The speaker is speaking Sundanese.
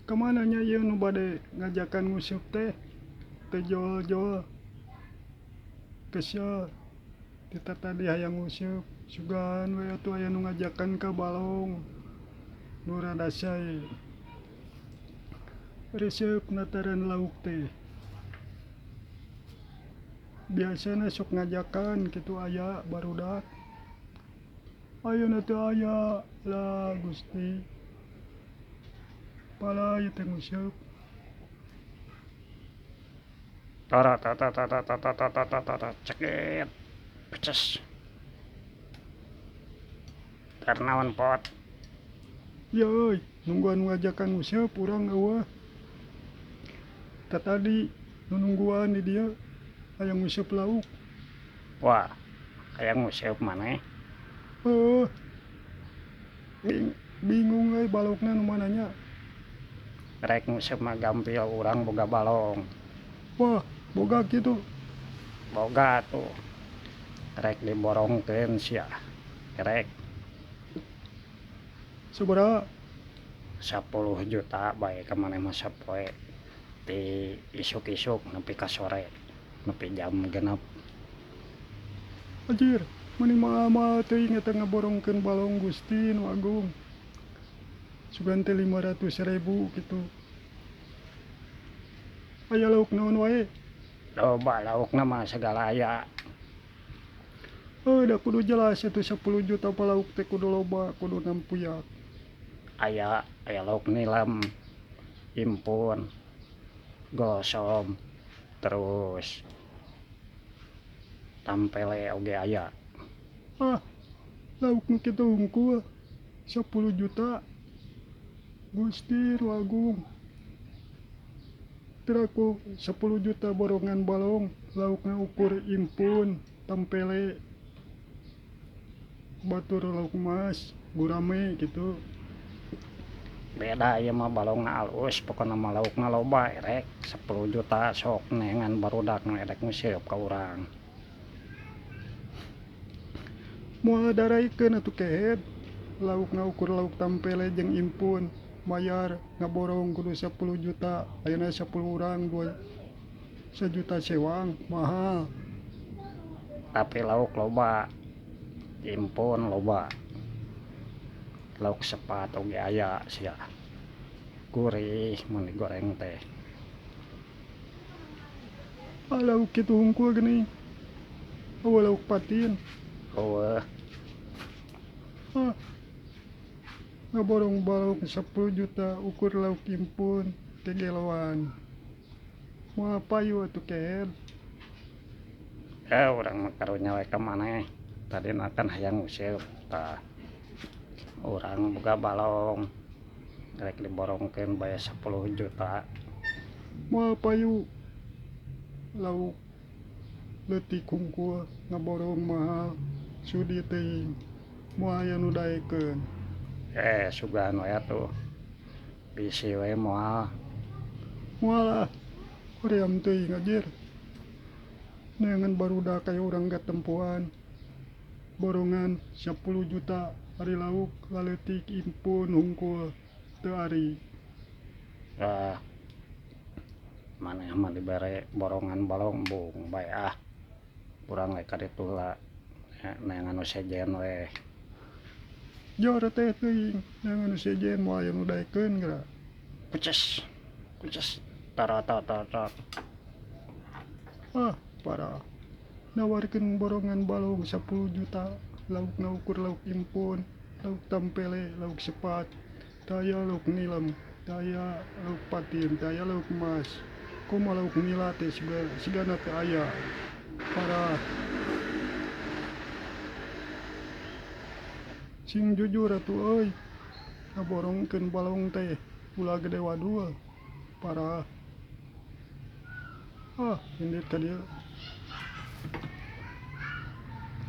Kemana nya ieu nu bade ngajakan nguseup teh? Teu jol-jol. Kesya kita tadi hayang nguseup, sugan we atuh aya nu ngajakan ka balong. Nu rada sae. Resep nataran lauk teh. Biasana sok ngajakan kitu aya barudak. Ayeuna teu aya, lah Gusti. Pala ieu teh nguseup. Tara tata tata tata tata tata ceket peces ternaon pot Ya euy, nungguan ngajakan nguseup urang eueuh. Tadi nu nungguan di dieu hayang nguseup lauk. wah hayang nguseup maneh Heuh, bingung euy balokna nu mana nya. rek nguseup mah gampil urang boga balong Wah, boga kitu. boga tuh rek diborongkeun sia rek Sabaraha? 10 juta bae ka maneh mah sapoe ti isuk-isuk nepi ka sore nepi jam 6. Anjir, meni mahal-mahal teuing eta ngaborongkeun balong Gusti nu agung. Sugan teh 500.000 kitu. Aya lauk naon wae? Loba laukna mah sagala aya Da kudu jelas atuh 10 juta palauk teh kudu loba, kudu nampuyak. aya lauk nilam impun gosong terus tampele oge aya Ah, lauk nu kitu hungkul 10 juta. Gusti nu agung. Tiraku 10 juta borongan balong, laukna ukur impun, tampele, batur lauk emas, gurame gitu. beda ieu mah balongna alus pokona mah laukna loba erek 10 juta sok nengan barudak nu erek nguseup ka urang Moal daraikeun atuh kehet. Laukna ukur lauk tampele jeung impun, bayar ngaborong kudu 10 juta. Ayeuna 10 urang 1 juta sewang, mahal. tapi lauk loba impun loba lauk sepat oge aya sia gurih mun digoreng teh Lauk kitu hungkul geuning. Eueuh lauk patin. eueuh Ngaborong balong 10 juta ukur lauk impun kegeloan. Moal payu atuh kehet. urang mah karunya we ka maneh tadina kan hayang nguseup tah urang boga balong rek diborongkeun bae 10 juta Moal payu lauk leutik hungkul ngaborong mahal sudi teuing. Moal aya nu daekeun. sugan we atuh bisi we moal Moal ah, hoream teuing anjir. Neangan barudak aya urang gatempoan. Borongan 10 juta ari lauk laleutik impun hungkul teu ari. maneh mah dibere borongan balong bung bae urang we ka ditu neangan nu sejen we Jor teh teuing neangan nu sejen moal aya nu daekeun geura. kuces kuces tarot Parah. Nawarkeun borongan balong 10 juta. Laukna ukur lauk impun, lauk tampele, lauk sepat. Teu aya lauk nilam, teu aya lauk patin, teu aya lauk emas. Komo lauk nila teh sigana teu aya. Parah. Sing jujur atuh euy. Ngaborongkeun balong teh ulah gede wadul. Parah. Indit ka dieu